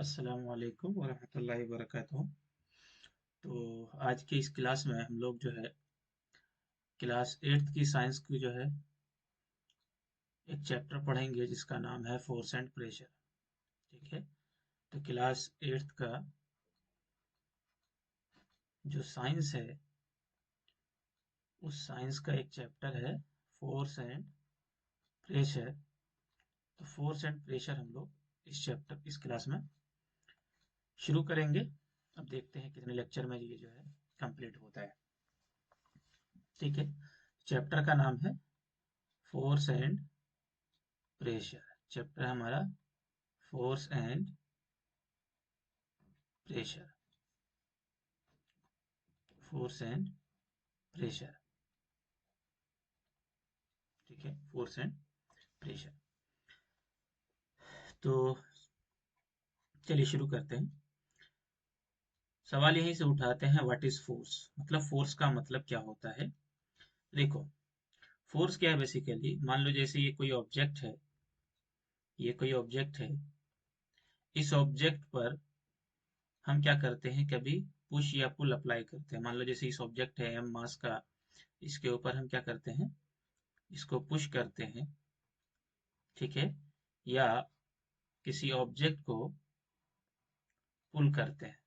अस्सलामु अलैकुम वरहमतुल्लाहि वबरकातुहू। तो आज के इस क्लास में हम लोग जो है क्लास 8th की साइंस की जो है एक चैप्टर पढ़ेंगे जिसका नाम है फोर्स एंड प्रेशर। ठीक है। तो क्लास 8th का जो साइंस है उस साइंस का एक चैप्टर है फोर्स एंड प्रेशर। तो फोर्स एंड प्रेशर हम लोग इस क्लास में शुरू करेंगे। अब देखते हैं कितने लेक्चर में ये जो है कंप्लीट होता है। ठीक है। चैप्टर का नाम है फोर्स एंड प्रेशर। चैप्टर हमारा force and pressure. Force and pressure. ठीक है। Force and pressure. तो चलिए शुरू करते हैं। सवाल यहीं से उठाते हैं, व्हाट इज फोर्स, मतलब फोर्स का मतलब क्या होता है। देखो, फोर्स क्या है बेसिकली, मान लो जैसे ये कोई ऑब्जेक्ट है। इस ऑब्जेक्ट पर हम क्या करते हैं, कभी पुश या पुल अप्लाई करते हैं। मान लो जैसे इस ऑब्जेक्ट है एम मास का, इसके ऊपर हम क्या करते हैं, इसको पुश करते हैं। ठीक है। या किसी ऑब्जेक्ट को पुल करते हैं।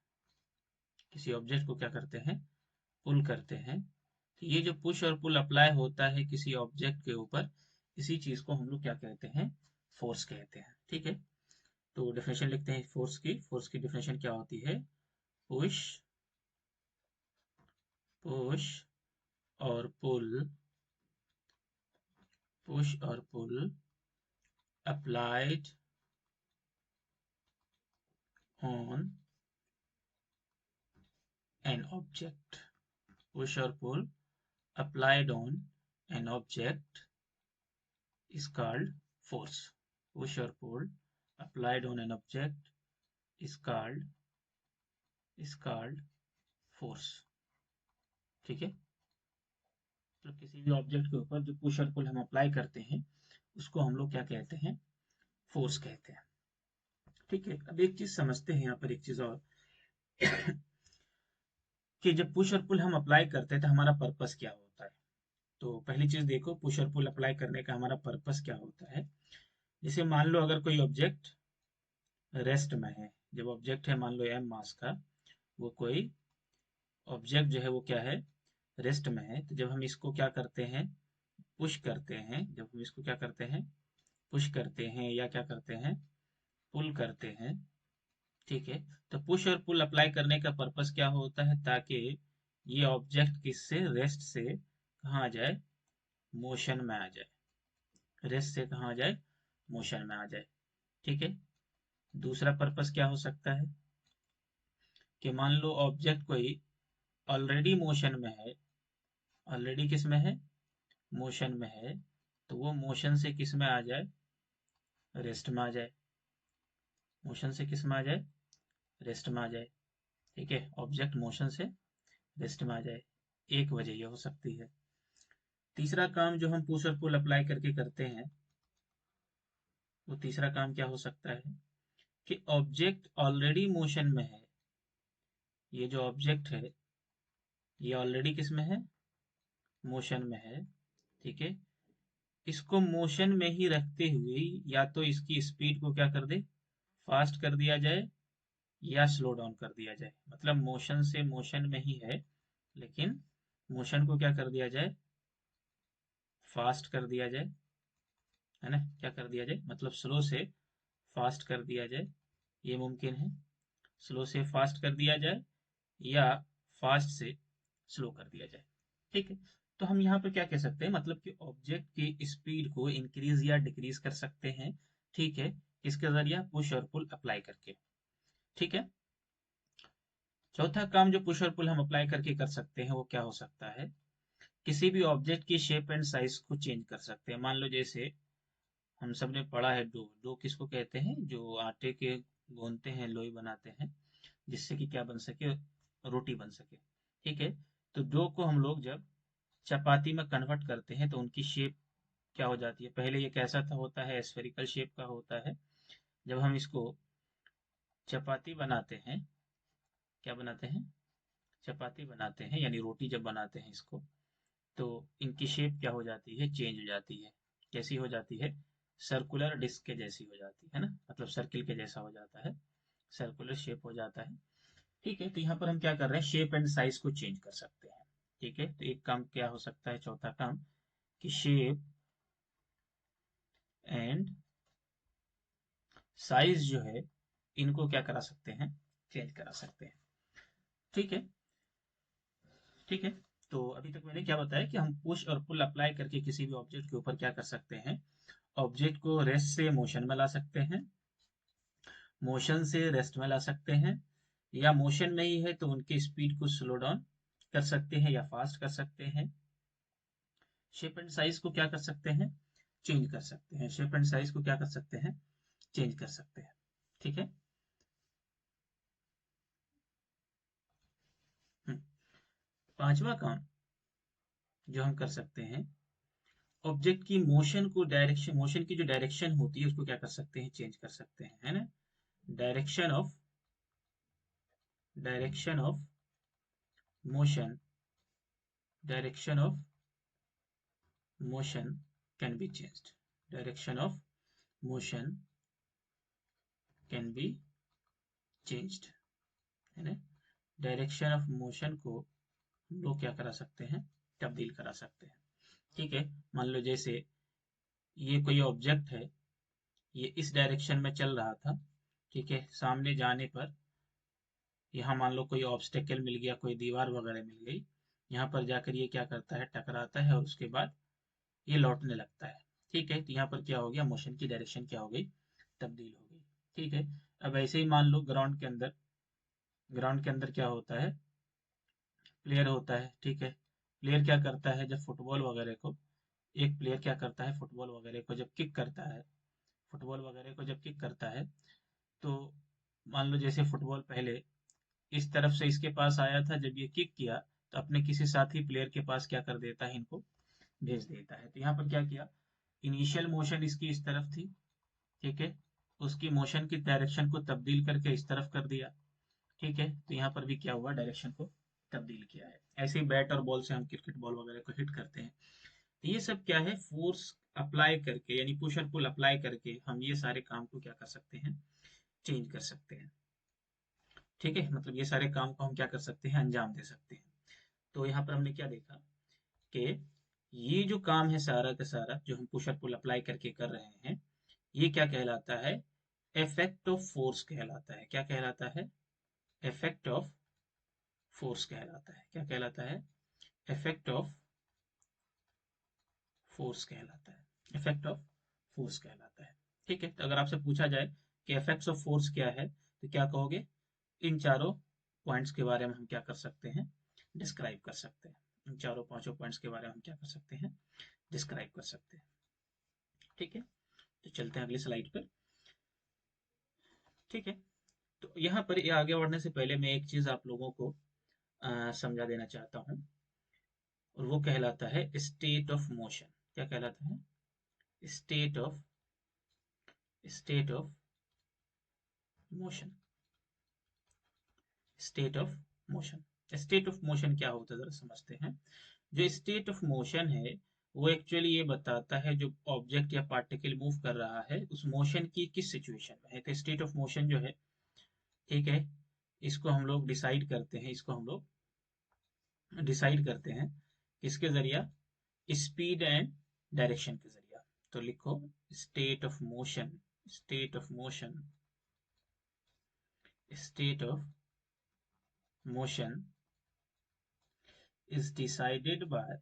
किसी ऑब्जेक्ट को क्या करते हैं, पुल करते हैं। तो ये जो पुश और पुल अप्लाई होता है किसी ऑब्जेक्ट के ऊपर, इसी चीज को हम लोग क्या कहते हैं, फोर्स कहते हैं। ठीक है। तो डेफिनेशन लिखते हैं फोर्स की डेफिनेशन क्या होती है, पुश पुश और पुल, पुश और pull applied on an object. Push और pull applied on an object is called force. Push or pull applied on an object is called force. ठीक है। तो किसी भी ऑब्जेक्ट के ऊपर जो पुश और पुल हम अप्लाई करते हैं उसको हम लोग क्या कहते हैं, फोर्स कहते हैं। ठीक है। अब एक चीज समझते हैं यहाँ पर, एक चीज और कि जब पुश और पुल हम अप्लाई करते हैं तो हमारा पर्पस क्या होता है। तो पहली चीज देखो, पुश और पुल अप्लाई करने का हमारा पर्पस क्या होता है। जैसे मान लो अगर कोई ऑब्जेक्ट रेस्ट में है, जब ऑब्जेक्ट है मान लो एम मास का, वो कोई ऑब्जेक्ट जो है वो क्या है, रेस्ट में है। तो जब हम इसको क्या करते हैं, पुश करते हैं, जब हम इसको क्या करते हैं, पुश करते हैं या क्या करते हैं, पुल करते हैं। ठीक है। तो पुश और पुल अप्लाई करने का पर्पस क्या होता है, ताकि ये ऑब्जेक्ट किससे, रेस्ट से कहाँ आ जाए, मोशन में आ जाए। रेस्ट से कहाँ आ जाए, मोशन में आ जाए। ठीक है। दूसरा पर्पस क्या हो सकता है कि मान लो ऑब्जेक्ट कोई ऑलरेडी मोशन में है, ऑलरेडी किस में है, मोशन में है। तो वो मोशन से किस में आ जाए, रेस्ट में आ जाए। मोशन से किस में आ जाए, रेस्ट में आ जाए। ठीक है। ऑब्जेक्ट मोशन से रेस्ट में आ जाए, एक वजह ये हो सकती है। तीसरा काम जो हम पुश और पुल अप्लाई करके करते हैं, वो तीसरा काम क्या हो सकता है कि ऑब्जेक्ट ऑलरेडी मोशन में है। ये जो ऑब्जेक्ट है ये ऑलरेडी किस में है, मोशन में है। ठीक है। इसको मोशन में ही रखते हुए या तो इसकी स्पीड को क्या कर दे, फास्ट कर दिया जाए, या स्लो डाउन कर दिया जाए। मतलब मोशन से मोशन में ही है, लेकिन मोशन को क्या कर दिया जाए, फास्ट कर दिया जाए। है ना, क्या कर दिया जाए, मतलब स्लो से फास्ट कर दिया जाए, ये मुमकिन है। स्लो से फास्ट कर दिया जाए या फास्ट से स्लो कर दिया जाए। ठीक है। तो हम यहाँ पे क्या कह सकते हैं, मतलब कि ऑब्जेक्ट की स्पीड को इंक्रीज या डिक्रीज कर सकते हैं। ठीक है। इसके जरिए पुश और पुल अप्लाई करके। ठीक है। चौथा काम जो पुश और पुल हम अप्लाई करके कर सकते हैं वो क्या हो सकता है, किसी भी ऑब्जेक्ट की शेप एंड साइज को चेंज कर सकते हैं। मान लो जैसे हम सब ने पढ़ा है, डो किसको कहते हैं, जो आटे के गूंथते हैं, लोई बनाते हैं, जिससे कि क्या बन सके, रोटी बन सके। ठीक है। तो डो को हम लोग जब चपाती में कन्वर्ट करते हैं तो उनकी शेप क्या हो जाती है, पहले ये कैसा था होता है, स्फेरिकल शेप का होता है। जब हम इसको चपाती बनाते हैं, क्या बनाते हैं, चपाती बनाते हैं यानी रोटी जब बनाते हैं इसको, तो इनकी शेप क्या हो जाती है, चेंज हो जाती है। कैसी हो जाती है, सर्कुलर डिस्क के जैसी हो जाती है ना, मतलब सर्किल के जैसा हो जाता है, सर्कुलर शेप हो जाता है। ठीक है, तो यहाँ पर हम क्या कर रहे हैं, शेप एंड साइज को चेंज कर सकते हैं। ठीक है, तो एक काम क्या हो सकता है, चौथा काम, कि शेप एंड साइज जो है इनको क्या करा सकते हैं, चेंज करा सकते हैं। ठीक है, ठीक है। तो अभी तक मैंने क्या बताया कि हम पुश और पुल अप्लाई करके किसी भी ऑब्जेक्ट के ऊपर क्या कर सकते हैं, ऑब्जेक्ट को रेस्ट से मोशन में ला सकते हैं, मोशन से रेस्ट में ला सकते हैं, या मोशन में ही है तो उनकी स्पीड को स्लो डाउन कर सकते हैं या फास्ट कर सकते हैं। शेप एंड साइज को क्या कर सकते हैं, चेंज कर सकते हैं। शेप एंड साइज को क्या कर सकते हैं, चेंज कर सकते हैं। ठीक है। हम्म, पांचवा काम जो हम कर सकते हैं, ऑब्जेक्ट की मोशन को, डायरेक्शन, मोशन की जो डायरेक्शन होती है उसको क्या कर सकते हैं, चेंज कर सकते हैं, है ना। Direction of, direction of motion, direction of motion can be changed, direction of motion can be changed, है ना। डायरेक्शन ऑफ मोशन को हम लोग क्या करा सकते हैं, तब्दील करा सकते हैं। ठीक है, मान लो जैसे ये कोई ऑब्जेक्ट है, ये इस डायरेक्शन में चल रहा था, ठीक है, सामने जाने पर यहाँ मान लो कोई ऑब्स्टेकल मिल गया, कोई दीवार वगैरह मिल गई, यहाँ पर जाकर ये क्या करता है, टकराता है और उसके बाद ये लौटने लगता है। ठीक है, तो यहाँ पर क्या हो गया, मोशन की डायरेक्शन क्या हो गई, तब्दील हो गई। ठीक है, अब ऐसे ही मान लो ग्राउंड के अंदर, ग्राउंड के अंदर क्या होता है, प्लेयर होता है। ठीक है, प्लेयर क्या करता है, जब फुटबॉल वगैरह को, एक प्लेयर क्या करता है, फुटबॉल वगैरह को जब किक करता है, फुटबॉल वगैरह को जब किक करता है, तो मान लो जैसे फुटबॉल पहले इस तरफ से इसके पास आया था, जब ये किक किया तो अपने किसी साथी प्लेयर के पास क्या कर देता है, इनको भेज देता है। तो यहाँ पर क्या किया, इनिशियल मोशन इसकी इस तरफ थी, ठीक है, उसकी मोशन की डायरेक्शन को तब्दील करके इस तरफ कर दिया। ठीक है, तो यहाँ पर भी क्या हुआ, डायरेक्शन को तब्दील किया है। ऐसे ही बैट और बॉल से हम क्रिकेट बॉल वगैरह को हिट करते हैं। तो ये सब क्या है, फोर्स अप्लाई करके यानी पुश और पुल अप्लाई करके हम ये सारे काम को क्या कर सकते हैं, चेंज कर सकते हैं। ठीक है, मतलब ये सारे काम को हम क्या कर सकते हैं, अंजाम दे सकते हैं। तो यहाँ पर हमने क्या देखा कि ये जो काम है सारा का सारा जो हम पुश और पुल अप्लाई करके कर रहे हैं, ये क्या कहलाता है, इफेक्ट ऑफ फोर्स कहलाता है। क्या कहलाता है, इफेक्ट ऑफ फोर्स कहलाता है। क्या कहलाता है, इफेक्ट ऑफ फोर्स कहलाता है, इफेक्ट ऑफ फोर्स कहलाता है। ठीक है, तो अगर आपसे पूछा जाए कि इफेक्ट्स ऑफ फोर्स क्या है, तो क्या कहोगे, इन चारों पॉइंट्स के बारे में हम क्या कर सकते हैं, डिस्क्राइब कर सकते हैं। इन चारों पांचों पॉइंट्स के बारे में हम क्या कर सकते हैं, डिस्क्राइब कर सकते हैं। ठीक है, तो चलते हैं अगली स्लाइड पर। ठीक है, तो यहाँ पर ये आगे बढ़ने से पहले मैं एक चीज आप लोगों को समझा देना चाहता हूँ, और वो कहलाता है स्टेट ऑफ मोशन। क्या कहलाता है, state of, state of motion, state of motion. State of motion क्या होता है जरा समझते हैं। जो स्टेट ऑफ मोशन है वो एक्चुअली ये बताता है जो ऑब्जेक्ट या पार्टिकल मूव कर रहा है उस मोशन की किस सिचुएशन में है। तो स्टेट ऑफ मोशन जो है, ठीक है, इसको हम लोग डिसाइड करते हैं, इसको हम लोग डिसाइड करते हैं किसके जरिया, स्पीड एंड डायरेक्शन के जरिया। तो लिखो state of motion, state of motion, state of motion is decided by,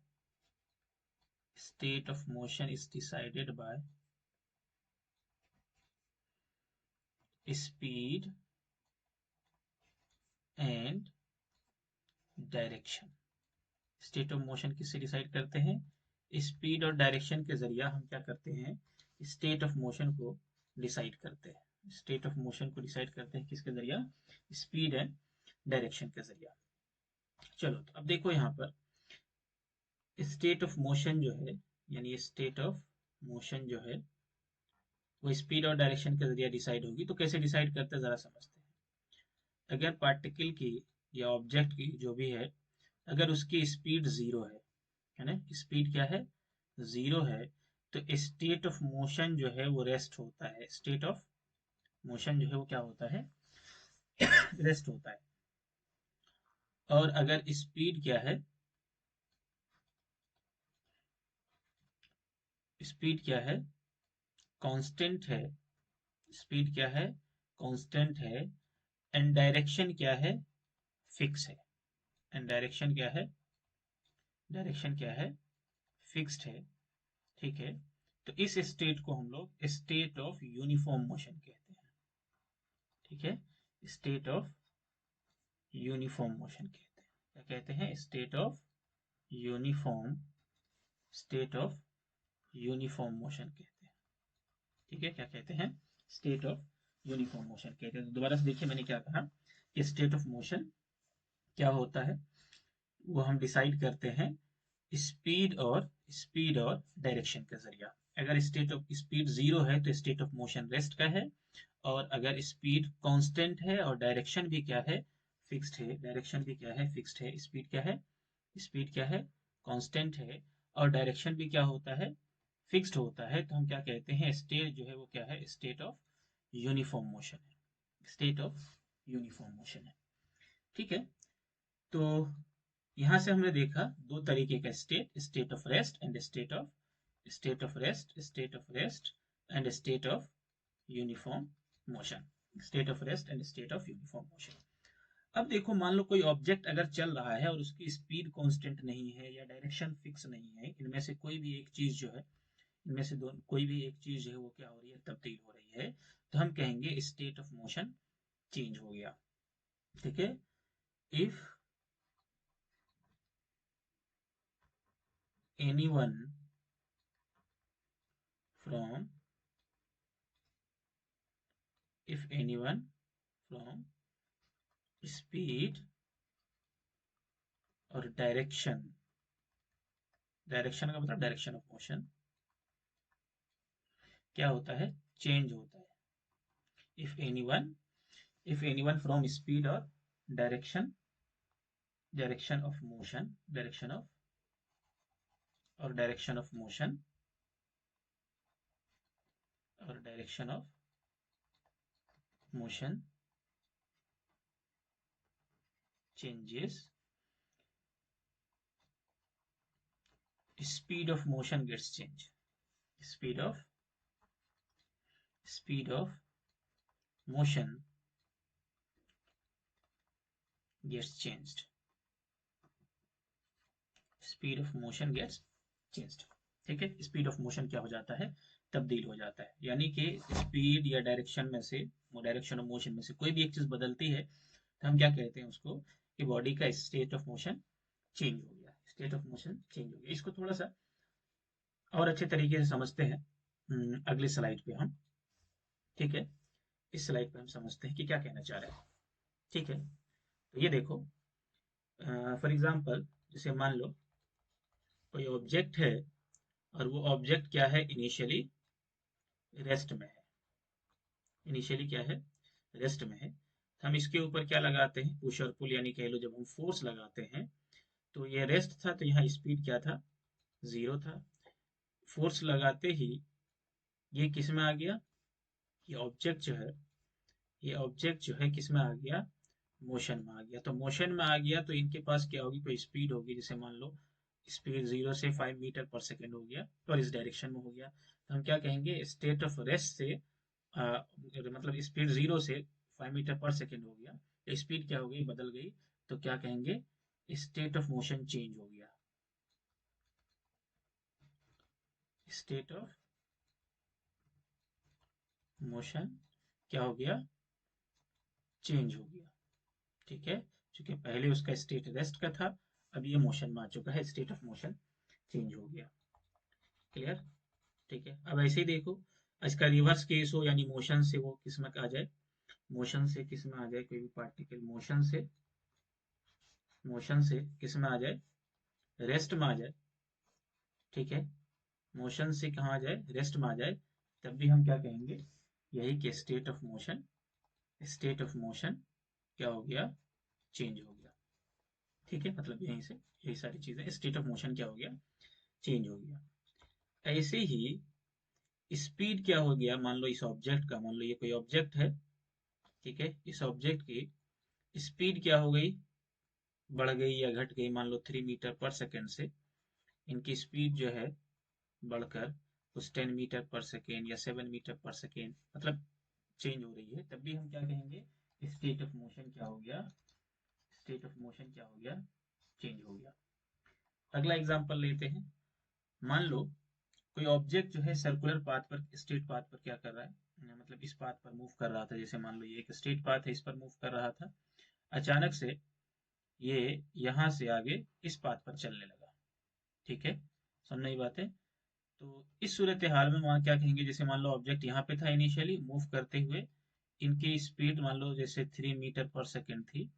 state of motion is decided by speed and direction. State of motion किससे डिसाइड करते हैं, स्पीड और डायरेक्शन के जरिया हम क्या करते हैं, स्टेट ऑफ मोशन को डिसाइड करते हैं। स्टेट ऑफ मोशन को डिसाइड करते हैं किसके जरिया, स्पीड एंड डायरेक्शन के जरिया। चलो, तो अब देखो यहाँ पर स्टेट ऑफ मोशन जो है, यानी स्टेट ऑफ मोशन जो है वो स्पीड और डायरेक्शन के जरिए डिसाइड होगी। तो कैसे डिसाइड करते हैं जरा समझते हैं। अगर पार्टिकल की या ऑब्जेक्ट की जो भी है, अगर उसकी स्पीड जीरो है ना, स्पीड क्या है, जीरो है, तो स्टेट ऑफ मोशन जो है वो रेस्ट होता है, स्टेट ऑफ मोशन जो है वो क्या होता है, रेस्ट होता है। और अगर स्पीड क्या है, स्पीड क्या है, कांस्टेंट है, स्पीड क्या है, कांस्टेंट है, एंड डायरेक्शन क्या है, फिक्स है, एंड डायरेक्शन क्या है, डायरेक्शन क्या है, फिक्स्ड है, ठीक है। तो इस स्टेट को हम लोग स्टेट ऑफ यूनिफॉर्म मोशन कहते हैं, ठीक है, स्टेट ऑफ यूनिफॉर्म मोशन कहते हैं। क्या कहते हैं, state of uniform, state of uniform motion कहते हैं, ठीक है। क्या कहते हैं, स्टेट ऑफ यूनिफॉर्म मोशन कहते हैं। तो दोबारा से देखिए मैंने क्या कहा कि स्टेट ऑफ मोशन क्या होता है, वो हम डिसाइड करते हैं स्पीड और डायरेक्शन के जरिया। अगर स्टेट ऑफ स्पीड जीरो है तो स्टेट ऑफ मोशन रेस्ट का है, और अगर स्पीड कांस्टेंट है और डायरेक्शन भी क्या है, फिक्स्ड है, डायरेक्शन भी क्या है, फिक्स्ड है, स्पीड क्या है, स्पीड क्या है, कांस्टेंट है, और डायरेक्शन भी क्या होता है, फिक्स्ड होता है, तो हम क्या कहते हैं, स्टेट जो है वो क्या है, स्टेट ऑफ यूनिफॉर्म मोशन है, स्टेट ऑफ यूनिफॉर्म मोशन है, ठीक है। तो यहां से हमने देखा दो तरीके का state, state of rest and state of, state of rest, state of rest and state of uniform motion, state of rest and state of uniform motion. अब देखो, मान लो कोई ऑब्जेक्ट अगर चल रहा है और उसकी स्पीड कांस्टेंट नहीं है या डायरेक्शन फिक्स नहीं है, इनमें से कोई भी एक चीज जो है, इनमें से दोनों कोई भी एक चीज है वो क्या हो रही है, तब्दील हो रही है, तो हम कहेंगे स्टेट ऑफ मोशन चेंज हो गया, ठीक है। If anyone from, if anyone from speed और डायरेक्शन, डायरेक्शन का मतलब डायरेक्शन ऑफ मोशन क्या होता है, चेंज होता है। If anyone, if anyone from speed और direction, direction of motion, direction of, और डायरेक्शन ऑफ मोशन, और direction of motion changes, speed of motion gets changed, speed of, speed of motion gets changed, speed of motion gets changed, ठीक है। Speed of motion क्या हो जाता है, तब्दील हो जाता है, यानी कि स्पीड या डायरेक्शन में से, डायरेक्शन ऑफ मोशन में से कोई भी एक चीज बदलती है, तो हम क्या कहते हैं उसको, कि बॉडी का स्टेट ऑफ मोशन चेंज हो गया, स्टेट ऑफ मोशन चेंज हो गया। इसको थोड़ा सा और अच्छे तरीके से समझते हैं अगले स्लाइड पे हम, ठीक है। इस स्लाइड पे हम समझते हैं कि क्या कहना चाह रहे हैं, ठीक है। तो ये देखो, फॉर एग्जाम्पल जैसे मान लो कोई ऑब्जेक्ट है, और वो ऑब्जेक्ट क्या है, इनिशियली रेस्ट में है, इनिशियली क्या है, रेस्ट में है, तो हम इसके ऊपर क्या लगाते हैं, पुश और पुल, यानी कह लो जब हम फोर्स लगाते हैं, तो ये रेस्ट था, तो यहाँ स्पीड क्या था, जीरो था। फोर्स लगाते ही ये किस में आ गया, ये ऑब्जेक्ट जो है, ये ऑब्जेक्ट जो है किस में आ गया, मोशन में आ गया। तो मोशन में आ गया तो इनके पास क्या होगी, कोई स्पीड होगी, जैसे मान लो स्पीड 0 से 5 मीटर पर सेकेंड हो गया, और इस डायरेक्शन में हो गया, तो हम क्या कहेंगे, स्टेट ऑफ रेस्ट से मतलब स्पीड 0 से 5 मीटर पर सेकेंड हो गया, तो स्पीड क्या हो गई, बदल गई, तो क्या कहेंगे, स्टेट ऑफ मोशन चेंज हो गया, स्टेट ऑफ मोशन क्या हो गया, चेंज हो गया, ठीक है। क्योंकि पहले उसका स्टेट रेस्ट का था, अब ये मोशन में आ चुका है, स्टेट ऑफ मोशन चेंज हो गया, क्लियर, ठीक है। अब ऐसे ही देखो, इसका रिवर्स केस हो, यानी मोशन से वो किस में आ जाए, मोशन से किस में आ जाए, कोई भी पार्टिकल मोशन से, मोशन से किस में आ जाए, रेस्ट में आ जाए, ठीक है। मोशन से कहाँ आ जाए, रेस्ट में आ जाए, तब भी हम क्या कहेंगे, यही कि state of motion, state of motion क्या हो गया, चेंज हो गया। ठीक है, मतलब यहीं से यही सारी चीजें, स्टेट ऑफ मोशन क्या हो गया, चेंज हो गया। ऐसे ही स्पीड क्या हो गया, मान लो इस ऑब्जेक्ट का, मान लो ये कोई ऑब्जेक्ट है, ठीक है, इस ऑब्जेक्ट की स्पीड क्या हो गई, बढ़ गई या घट गई, मान लो 3 मीटर पर सेकेंड से इनकी स्पीड जो है बढ़कर कुछ 10 मीटर पर सेकेंड या 7 मीटर पर सेकेंड, मतलब चेंज हो रही है, तब भी हम क्या कहेंगे, स्टेट ऑफ मोशन क्या हो गया, स्टेट ऑफ मोशन क्या हो गया, चेंज हो गया। अगला एग्जांपल लेते हैं। मान लो कोई ऑब्जेक्ट जो है सर्कुलर पाथ पर, स्ट्रेट पाथ पर क्या कर रहा है, मतलब इस पाथ पर मूव कर रहा था, जैसे मान लो ये एक स्ट्रेट पाथ है, इस पर मूव कर रहा था, अचानक से ये यहाँ से आगे इस पाथ पर चलने लगा। ठीक है, समझ नहीं बात है। तो इस सूरत हाल में वहाँ क्या कहेंगे, जैसे मान लो ऑब्जेक्ट यहाँ पे था इनिशियली मूव करते हुए, इनकी स्पीड मान लो जैसे 3 मीटर पर सेकेंड थी,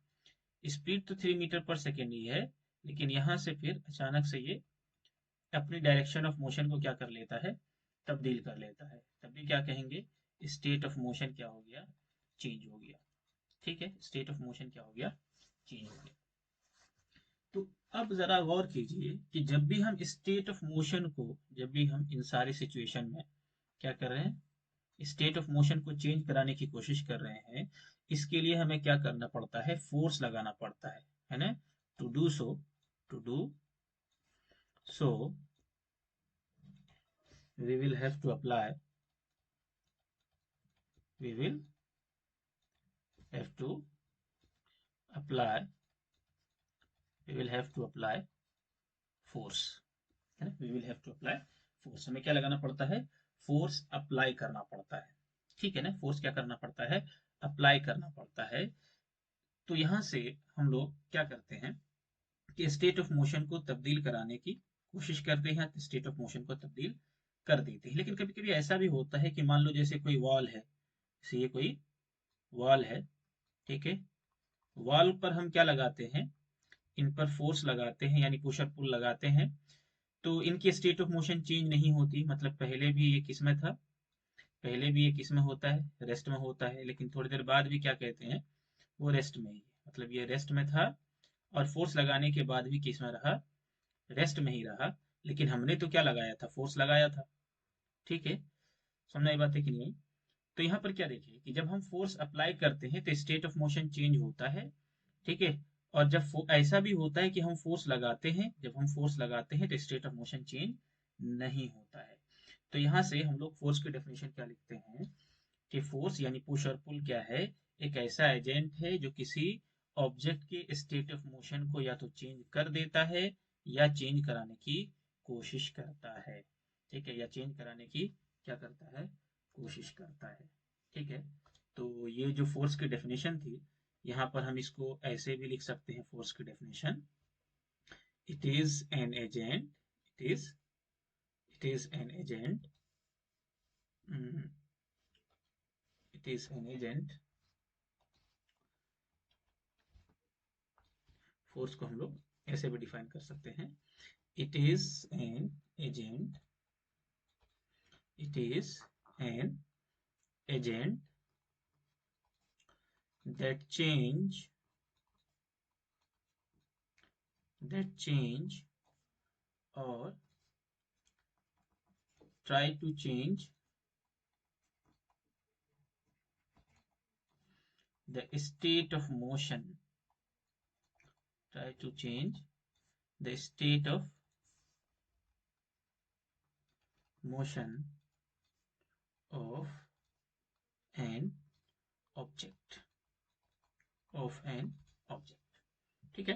स्पीड तो 3 मीटर पर सेकेंड ही है, लेकिन यहाँ से फिर अचानक से ये अपनी डायरेक्शन ऑफ मोशन को क्या कर लेता है, तब्दील कर लेता है, तब भी क्या कहेंगे, स्टेट ऑफ मोशन क्या हो गया, चेंज हो गया। ठीक है, स्टेट ऑफ मोशन क्या हो गया, चेंज हो गया। तो अब जरा गौर कीजिए कि जब भी हम स्टेट ऑफ मोशन को, जब भी हम इन सारे सिचुएशन में क्या कर रहे हैं, स्टेट ऑफ मोशन को चेंज कराने की कोशिश कर रहे हैं, इसके लिए हमें क्या करना पड़ता है, फोर्स लगाना पड़ता है ना। To do so, to do so we will have to apply, we will have to apply, we will have to apply force, है ना, we will have to apply force, हमें क्या लगाना पड़ता है, फोर्स अप्लाई करना पड़ता है। ठीक है ना, फोर्स क्या करना पड़ता है, अप्लाई करना पड़ता है। तो यहाँ से हम लोग क्या करते हैं कि स्टेट ऑफ मोशन को तब्दील कराने की कोशिश करते हैं, स्टेट ऑफ मोशन को तब्दील कर देते हैं। लेकिन कभी कभी ऐसा भी होता है कि मान लो जैसे कोई वॉल है, जैसे ये कोई वॉल है, ठीक है, वॉल पर हम क्या लगाते हैं, इन पर फोर्स लगाते हैं, यानी पुश और पुल लगाते हैं, तो इनकी स्टेट ऑफ मोशन चेंज नहीं होती, मतलब पहले भी ये किस में था, पहले भी ये किस में होता है, रेस्ट में होता है, लेकिन थोड़ी देर बाद भी क्या कहते हैं, वो रेस्ट में ही है, मतलब ये रेस्ट में था और फोर्स लगाने के बाद भी किस में रहा, रेस्ट में ही रहा, लेकिन हमने तो क्या लगाया था, फोर्स लगाया था। ठीक है, समझ आई बात है कि नहीं। तो यहाँ पर क्या देखिए कि जब हम फोर्स अप्लाई करते हैं तो स्टेट ऑफ मोशन चेंज होता है। ठीक है, और जब ऐसा भी होता है कि हम फोर्स लगाते हैं, जब हम फोर्स लगाते हैं तो स्टेट ऑफ मोशन चेंज नहीं होता है। तो यहाँ से हम लोग फोर्स की डेफिनेशन क्या लिखते हैं कि फोर्स यानी पुश और पुल क्या है, एक ऐसा एजेंट है जो किसी ऑब्जेक्ट के स्टेट ऑफ मोशन को या तो चेंज कर देता है या चेंज कराने की कोशिश करता है। ठीक है, या चेंज कराने की क्या करता है, कोशिश करता है। ठीक है, तो ये जो फोर्स की डेफिनेशन थी, यहाँ पर हम इसको ऐसे भी लिख सकते हैं, फोर्स की definition, it is an agent, it is it is an agent, it is an agent, force को हम लोग ऐसे भी डिफाइन कर सकते हैं, it is an agent, it is an agent that change that change or try to change the state of motion, try to change the state of motion of an object, of an object। ठीक है,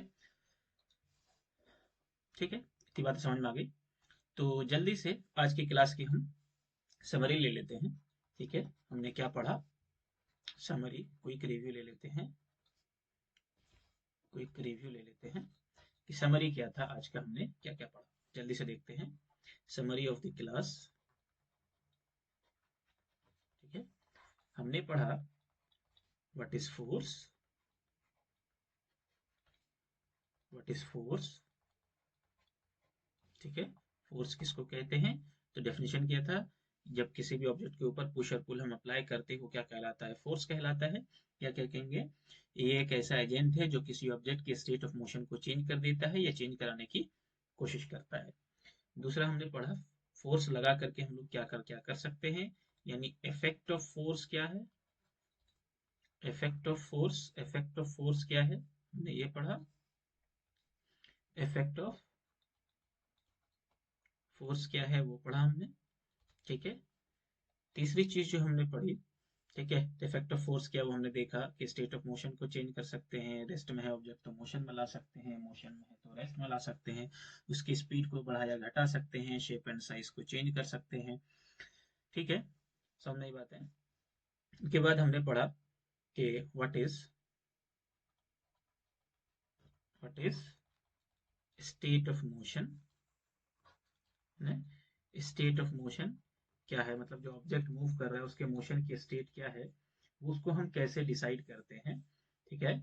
ठीक है, इतनी बात समझ में आ गई। तो जल्दी से आज की क्लास की हम समरी ले लेते हैं। ठीक है, हमने क्या पढ़ा, समरी क्विक रिव्यू ले लेते हैं, क्विक रिव्यू ले लेते हैं कि समरी क्या था, आज का हमने क्या क्या पढ़ा, जल्दी से देखते हैं। समरी ऑफ द क्लास, ठीक है, हमने पढ़ा what is force, what is force, ठीक है, फोर्स किसको कहते हैं, तो डेफिनेशन क्या था, जब किसी भी ऑब्जेक्ट के ऊपर पुश और पुल हम अप्लाई करते हो क्या कहलाता है, फोर्स कहलाता है। या क्या कहेंगे, ये एक ऐसा एजेंट है जो किसी ऑब्जेक्ट के स्टेट ऑफ मोशन को चेंज कर देता है या चेंज कराने की कोशिश करता है। दूसरा हमने पढ़ा फोर्स लगा करके हम लोग क्या कर सकते हैं, यानी इफेक्ट ऑफ फोर्स क्या है, इफेक्ट ऑफ फोर्स क्या है, हमने ये पढ़ा, इफेक्ट ऑफ फोर्स क्या है वो पढ़ा हमने। ठीक है, तीसरी चीज जो हमने पढ़ी, ठीक है, इफेक्ट ऑफ फोर्स क्या, वो हमने देखा कि स्टेट ऑफ मोशन को चेंज कर सकते हैं, रेस्ट में है ऑब्जेक्ट तो मोशन में ला सकते हैं, मोशन में है तो रेस्ट में ला सकते हैं, उसकी स्पीड को बढ़ा या घटा सकते हैं, शेप एंड साइज को चेंज कर सकते हैं। ठीक है, सब नई बातें। उसके बाद हमने पढ़ा कि what is state of motion, state of motion क्या है, मतलब जो ऑब्जेक्ट मूव कर रहा है उसके मोशन की स्टेट क्या है, वो उसको हम कैसे डिसाइड करते हैं। ठीक है,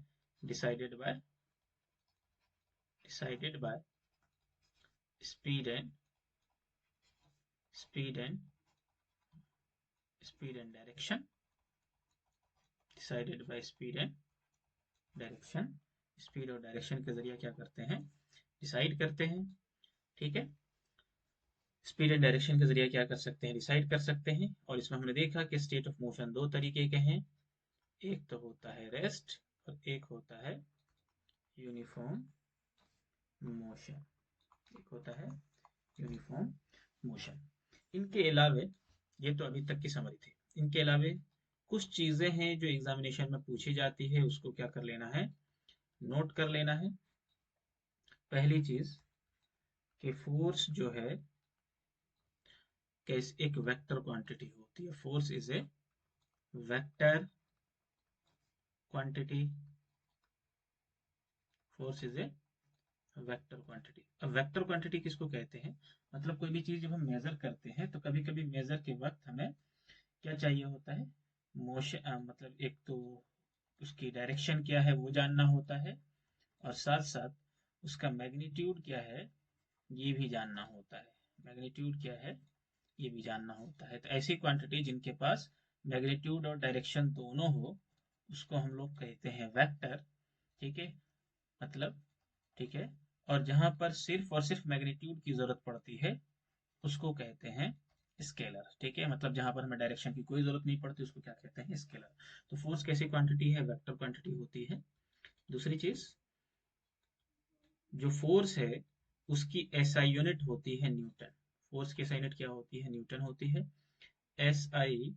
decided by decided by speed and speed and speed and direction, decided by speed and direction, speed और डायरेक्शन के जरिए क्या करते हैं, डिसाइड करते हैं। ठीक है, स्पीड एंड डायरेक्शन के जरिए क्या कर सकते हैं, डिसाइड कर सकते हैं। और इसमें हमने देखा कि स्टेट ऑफ मोशन दो तरीके के हैं, एक तो होता है रेस्ट और एक होता है यूनिफॉर्म मोशन, एक होता है यूनिफॉर्म मोशन। इनके अलावे, ये तो अभी तक की समरी थी, इनके अलावे कुछ चीजें हैं जो एग्जामिनेशन में पूछी जाती है, उसको क्या कर लेना है, नोट कर लेना है। पहली चीज कि फोर्स जो है कैसे एक वेक्टर क्वांटिटी होती है, force is a vector quantity, force is a vector quantity. अब वेक्टर क्वांटिटी किसको कहते हैं, मतलब कोई भी चीज जब हम मेजर करते हैं तो कभी कभी मेजर के वक्त हमें क्या चाहिए होता है, मोशन, मतलब एक तो उसकी डायरेक्शन क्या है वो जानना होता है, और साथ साथ उसका मैग्नीट्यूड क्या है ये भी जानना होता है, मैग्नीट्यूड क्या है ये भी जानना होता है। तो ऐसी क्वांटिटी जिनके पास मैग्नीट्यूड और डायरेक्शन दोनों हो उसको हम लोग कहते हैं वेक्टर। ठीक है, मतलब, ठीक है, और जहां पर सिर्फ और सिर्फ मैग्नीट्यूड की जरूरत पड़ती है उसको कहते हैं स्केलर। ठीक है, मतलब जहां पर हमें डायरेक्शन की कोई जरूरत नहीं पड़ती उसको क्या कहते हैं, स्केलर। तो फोर्स कैसी क्वांटिटी है, वेक्टर क्वांटिटी होती है। दूसरी चीज, जो फोर्स है उसकी एसआई यूनिट होती है न्यूटन, फोर्स की एसआई यूनिट क्या होती है, न्यूटन होती है। SI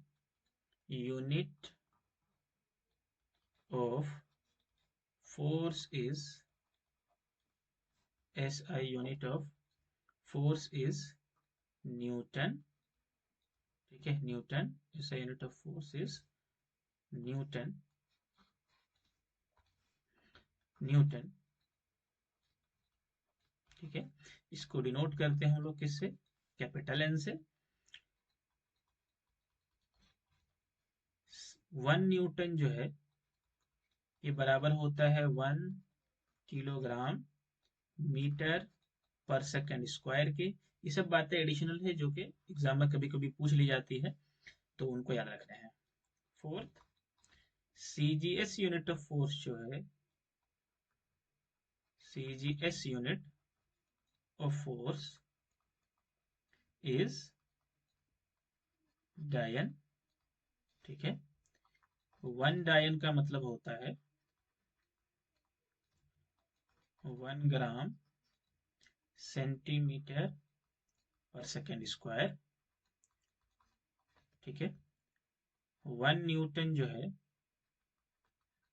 unit of force is SI unit of force is Newton. ठीक है, Newton, SI unit of force is Newton, Newton. ठीक है, इसको डिनोट करते हैं हम लोग किससे, कैपिटल एन से। 1 न्यूटन जो है ये बराबर होता है 1 किलोग्राम मीटर पर सेकंड स्क्वायर के। ये सब बातें एडिशनल है जो कि एग्जाम में कभी कभी पूछ ली जाती है, तो उनको याद रखना है। Fourth, CGS unit of force जो है, CGS unit of force is डायन। ठीक है, 1 डायन का मतलब होता है 1 ग्राम सेंटीमीटर पर सेकेंड स्क्वायर। ठीक है, 1 न्यूटन जो है,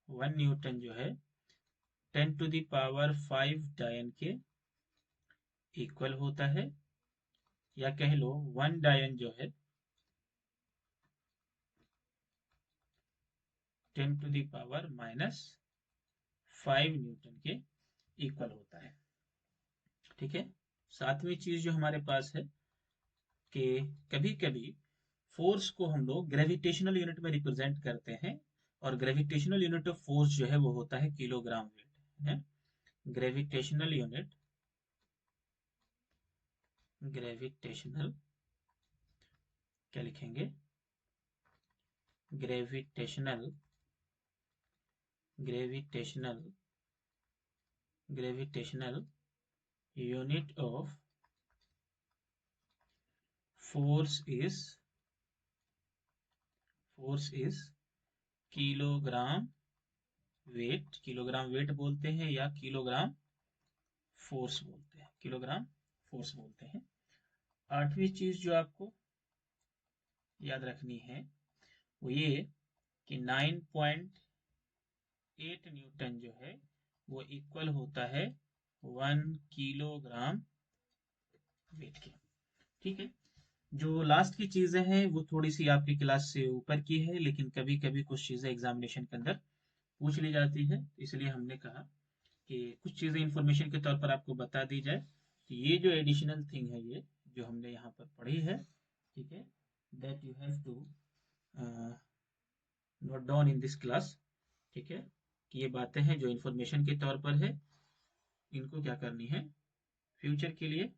1 न्यूटन जो है 10⁵ के इक्वल होता है, या कह लो 1 डायन जो है 10⁻⁵ के इक्वल होता है। ठीक है, सातवीं चीज जो हमारे पास है कि कभी कभी फोर्स को हम लोग ग्रेविटेशनल यूनिट में रिप्रेजेंट करते हैं, और ग्रेविटेशनल यूनिट ऑफ फोर्स जो है वो होता है किलोग्राम वेट है। ग्रेविटेशनल यूनिट, ग्रेविटेशनल क्या लिखेंगे, gravitational gravitational unit of force is kilogram weight बोलते हैं या किलोग्राम फोर्स बोलते हैं। आठवीं चीज जो आपको याद रखनी है वो ये कि 9.8 न्यूटन जो है वो इक्वल होता है 1 किलोग्राम वेट के। ठीक है, जो लास्ट की चीजें हैं वो थोड़ी सी आपकी क्लास से ऊपर की है, लेकिन कभी कभी कुछ चीजें एग्जामिनेशन के अंदर पूछ ली जाती है, इसलिए हमने कहा कि कुछ चीजें इंफॉर्मेशन के तौर पर आपको बता दी जाए। तो ये जो एडिशनल थिंग है, ये जो हमने यहाँ पर पढ़ी है, ठीक है, that you have to note down in this class. ठीक है, कि ये बातें हैं जो इंफॉर्मेशन के तौर पर है, इनको क्या करनी है, फ्यूचर के लिए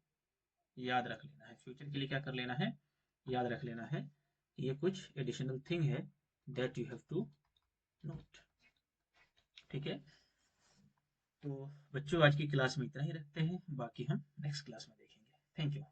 याद रख लेना है। फ्यूचर के लिए क्या कर लेना है, याद रख लेना है। ये कुछ एडिशनल थिंग है that you have to note. ठीक है, तो बच्चों आज की क्लास में इतना ही रखते हैं, बाकी हम नेक्स्ट क्लास में देखेंगे। Thank you.